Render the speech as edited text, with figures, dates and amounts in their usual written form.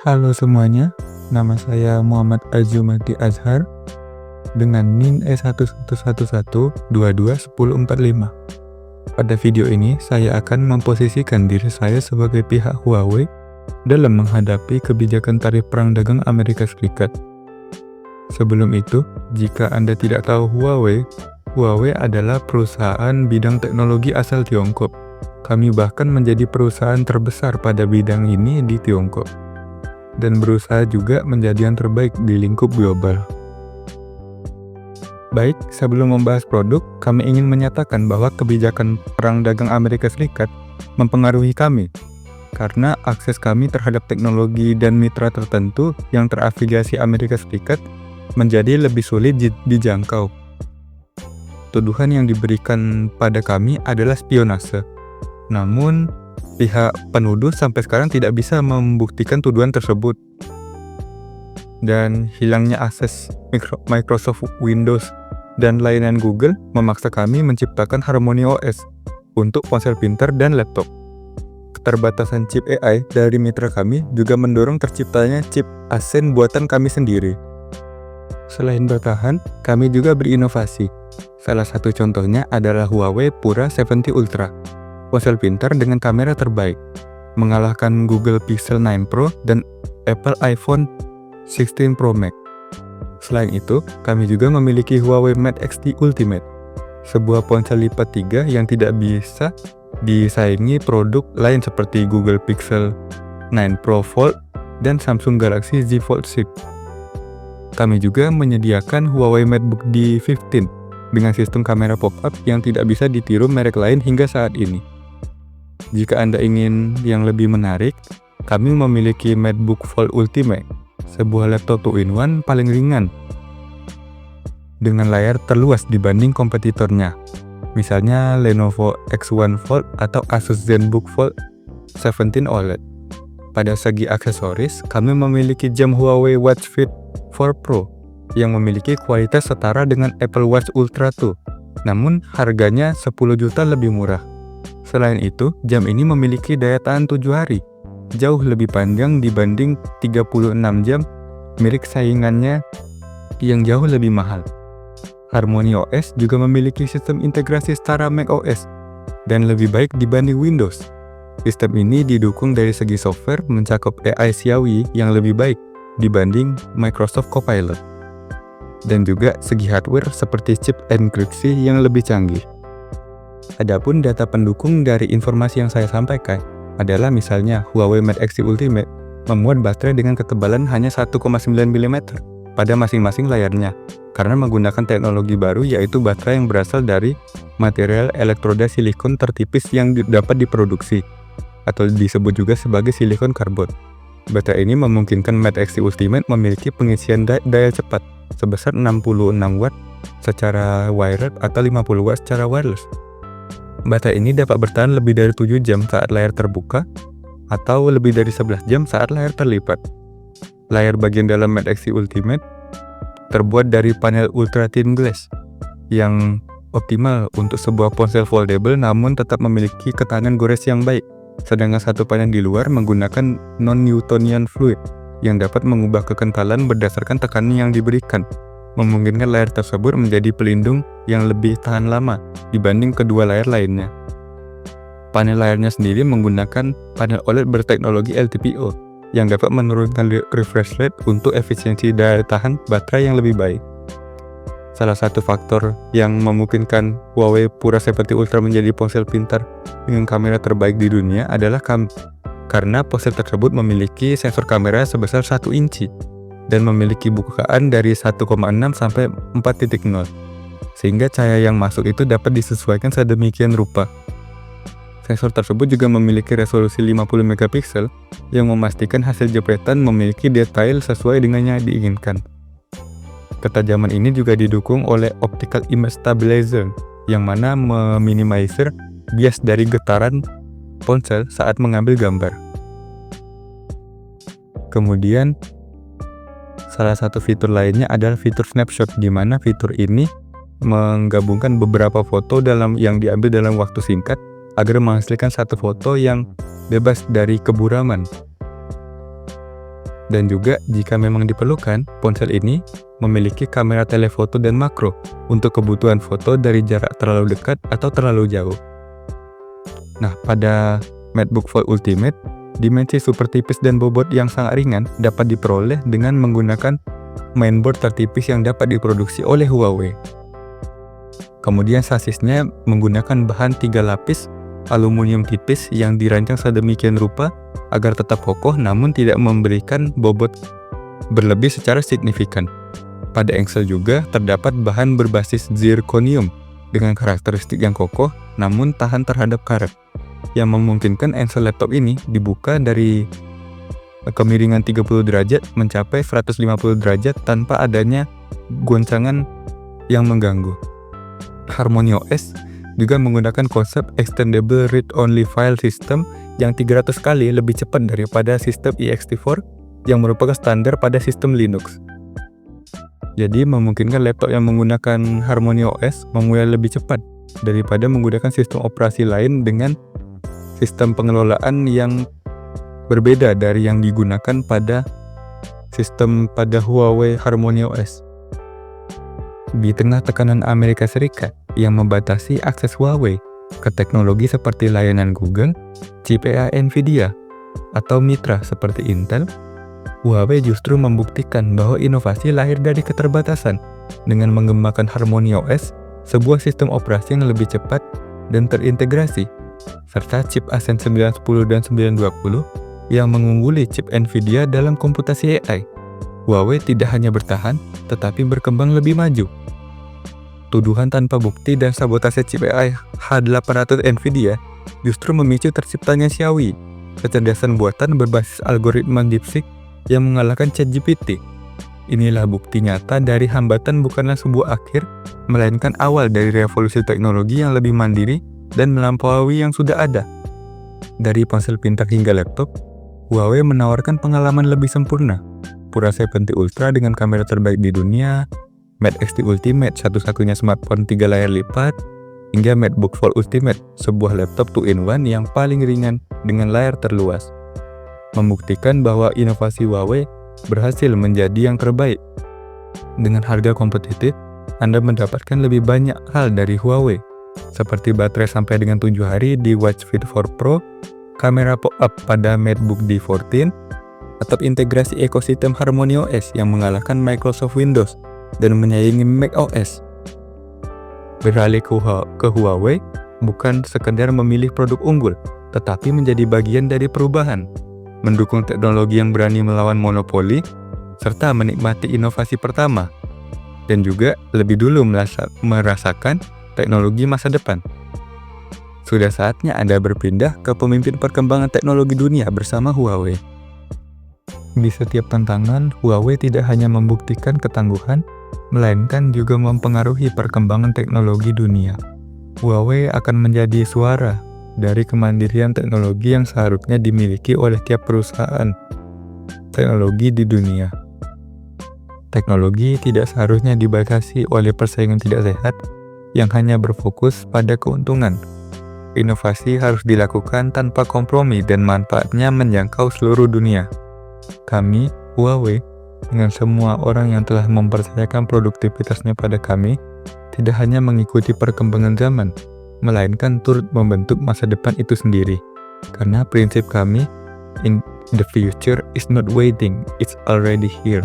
Halo semuanya, nama saya Muhammad Azumati Azhar dengan NIM E1111221045. Pada video ini, saya akan memposisikan diri saya sebagai pihak Huawei dalam menghadapi kebijakan tarif perang dagang Amerika Serikat. Sebelum itu, jika Anda tidak tahu Huawei adalah perusahaan bidang teknologi asal Tiongkok. Kami bahkan menjadi perusahaan terbesar pada bidang ini di Tiongkok, dan berusaha juga menjadi yang terbaik di lingkup global. Baik, sebelum membahas produk, kami ingin menyatakan bahwa kebijakan perang dagang Amerika Serikat mempengaruhi kami, karena akses kami terhadap teknologi dan mitra tertentu yang terafiliasi Amerika Serikat menjadi lebih sulit dijangkau. Tuduhan yang diberikan pada kami adalah spionase. Namun, pihak penuduh sampai sekarang tidak bisa membuktikan tuduhan tersebut. Dan hilangnya akses Microsoft Windows dan layanan Google memaksa kami menciptakan Harmony OS untuk ponsel pintar dan laptop. Keterbatasan chip AI dari mitra kami juga mendorong terciptanya chip Asen buatan kami sendiri. Selain bertahan, kami juga berinovasi. Salah satu contohnya adalah Huawei Pura 70 Ultra, ponsel pintar dengan kamera terbaik, mengalahkan Google Pixel 9 Pro dan Apple iPhone 16 Pro Max. Selain itu, kami juga memiliki Huawei Mate X-T Ultimate, sebuah ponsel lipat 3 yang tidak bisa disaingi produk lain seperti Google Pixel 9 Pro Fold dan Samsung Galaxy Z Fold 6. Kami juga menyediakan Huawei MateBook D15 dengan sistem kamera pop-up yang tidak bisa ditiru merek lain hingga saat ini. Jika Anda ingin yang lebih menarik, kami memiliki MateBook Fold Ultimate, sebuah laptop 2-in-1 paling ringan dengan layar terluas dibanding kompetitornya, misalnya Lenovo X1 Fold atau Asus ZenBook Fold 17 OLED. Pada segi aksesoris, kami memiliki jam Huawei Watch Fit 4 Pro yang memiliki kualitas setara dengan Apple Watch Ultra 2, namun harganya 10 juta lebih murah. Selain itu, jam ini memiliki daya tahan 7 hari, jauh lebih panjang dibanding 36 jam milik saingannya yang jauh lebih mahal. Harmony OS juga memiliki sistem integrasi setara macOS dan lebih baik dibanding Windows. Sistem ini didukung dari segi software mencakup AI Xiaoyi yang lebih baik dibanding Microsoft Copilot, dan juga segi hardware seperti chip enkripsi yang lebih canggih. Adapun data pendukung dari informasi yang saya sampaikan adalah misalnya Huawei Mate X-T Ultimate memuat baterai dengan ketebalan hanya 1,9 mm pada masing-masing layarnya karena menggunakan teknologi baru, yaitu baterai yang berasal dari material elektroda silikon tertipis yang dapat diproduksi atau disebut juga sebagai silikon karbon. Baterai ini memungkinkan Mate X-T Ultimate memiliki pengisian daya cepat sebesar 66 watt secara wired atau 50 watt secara wireless. Baterai ini dapat bertahan lebih dari 7 jam saat layar terbuka atau lebih dari 11 jam saat layar terlipat. Layar bagian dalam Mate X-T Ultimate terbuat dari panel ultra thin glass yang optimal untuk sebuah ponsel foldable namun tetap memiliki ketahanan gores yang baik. Sedangkan satu panel di luar menggunakan non-Newtonian fluid yang dapat mengubah kekentalan berdasarkan tekanan yang diberikan, memungkinkan layar tersebut menjadi pelindung yang lebih tahan lama dibanding kedua layar lainnya. Panel layarnya sendiri menggunakan panel OLED berteknologi LTPO yang dapat menurunkan refresh rate untuk efisiensi daya tahan baterai yang lebih baik. Salah satu faktor yang memungkinkan Huawei Pura 70 Ultra menjadi ponsel pintar dengan kamera terbaik di dunia adalah karena ponsel tersebut memiliki sensor kamera sebesar 1 inci dan memiliki bukaan dari 1,6 sampai 4.0, sehingga cahaya yang masuk itu dapat disesuaikan sedemikian rupa. Sensor tersebut juga memiliki resolusi 50 megapiksel yang memastikan hasil jepretan memiliki detail sesuai dengan yang diinginkan. Ketajaman ini juga didukung oleh optical image stabilizer yang mana meminimalisir bias dari getaran ponsel saat mengambil gambar. Kemudian, salah satu fitur lainnya adalah fitur snapshot, di mana fitur ini menggabungkan beberapa foto yang diambil dalam waktu singkat agar menghasilkan satu foto yang bebas dari keburaman. Dan juga jika memang diperlukan, ponsel ini memiliki kamera telefoto dan makro untuk kebutuhan foto dari jarak terlalu dekat atau terlalu jauh. Nah, pada MacBook Fold Ultimate, dimensi super tipis dan bobot yang sangat ringan dapat diperoleh dengan menggunakan mainboard tertipis yang dapat diproduksi oleh Huawei. Kemudian sasisnya menggunakan bahan 3 lapis aluminium tipis yang dirancang sedemikian rupa agar tetap kokoh namun tidak memberikan bobot berlebih secara signifikan. Pada engsel juga terdapat bahan berbasis zirconium dengan karakteristik yang kokoh namun tahan terhadap karat, yang memungkinkan engsel laptop ini dibuka dari kemiringan 30 derajat mencapai 150 derajat tanpa adanya goncangan yang mengganggu. HarmonyOS juga menggunakan konsep Extendable Read-Only File System yang 300 kali lebih cepat daripada sistem ext4 yang merupakan standar pada sistem Linux. Jadi memungkinkan laptop yang menggunakan HarmonyOS memulai lebih cepat daripada menggunakan sistem operasi lain dengan sistem pengelolaan yang berbeda dari yang digunakan pada Huawei HarmonyOS. Di tengah tekanan Amerika Serikat yang membatasi akses Huawei ke teknologi seperti layanan Google, chip AI Nvidia, atau mitra seperti Intel, Huawei justru membuktikan bahwa inovasi lahir dari keterbatasan dengan mengembangkan HarmonyOS, sebuah sistem operasi yang lebih cepat dan terintegrasi, serta chip Asen 910 dan 920 yang mengungguli chip Nvidia dalam komputasi AI. Huawei tidak hanya bertahan, tetapi berkembang lebih maju. Tuduhan tanpa bukti dan sabotase chip AI H800 Nvidia justru memicu terciptanya Xiaomi, kecerdasan buatan berbasis algoritma DeepSeek yang mengalahkan ChatGPT. Inilah bukti nyata dari hambatan bukanlah sebuah akhir, melainkan awal dari revolusi teknologi yang lebih mandiri dan melampaui yang sudah ada. Dari ponsel pintar hingga laptop, Huawei menawarkan pengalaman lebih sempurna. Pura 70 Ultra dengan kamera terbaik di dunia, Mate X Ultimate satu-satunya smartphone 3 layar lipat, hingga MacBook Fold Ultimate, sebuah laptop 2-in-1 yang paling ringan dengan layar terluas. Membuktikan bahwa inovasi Huawei berhasil menjadi yang terbaik. Dengan harga kompetitif, Anda mendapatkan lebih banyak hal dari Huawei, seperti baterai sampai dengan 7 hari di Watch Fit 4 Pro, kamera pop-up pada MacBook D14, atau integrasi ekosistem HarmonyOS yang mengalahkan Microsoft Windows dan menyaingi macOS. Beralih ke Huawei bukan sekedar memilih produk unggul, tetapi menjadi bagian dari perubahan, mendukung teknologi yang berani melawan monopoli, serta menikmati inovasi pertama, dan juga lebih dulu merasakan teknologi masa depan. Sudah saatnya Anda berpindah ke pemimpin perkembangan teknologi dunia bersama Huawei. Di setiap tantangan, Huawei tidak hanya membuktikan ketangguhan, melainkan juga mempengaruhi perkembangan teknologi dunia. Huawei akan menjadi suara dari kemandirian teknologi yang seharusnya dimiliki oleh tiap perusahaan teknologi di dunia. Teknologi tidak seharusnya dibatasi oleh persaingan tidak sehat yang hanya berfokus pada keuntungan. Inovasi harus dilakukan tanpa kompromi dan manfaatnya menjangkau seluruh dunia. Kami, Huawei, dengan semua orang yang telah mempercayakan produktivitasnya pada kami, tidak hanya mengikuti perkembangan zaman, melainkan turut membentuk masa depan itu sendiri. Karena prinsip kami, in the future is not waiting, it's already here.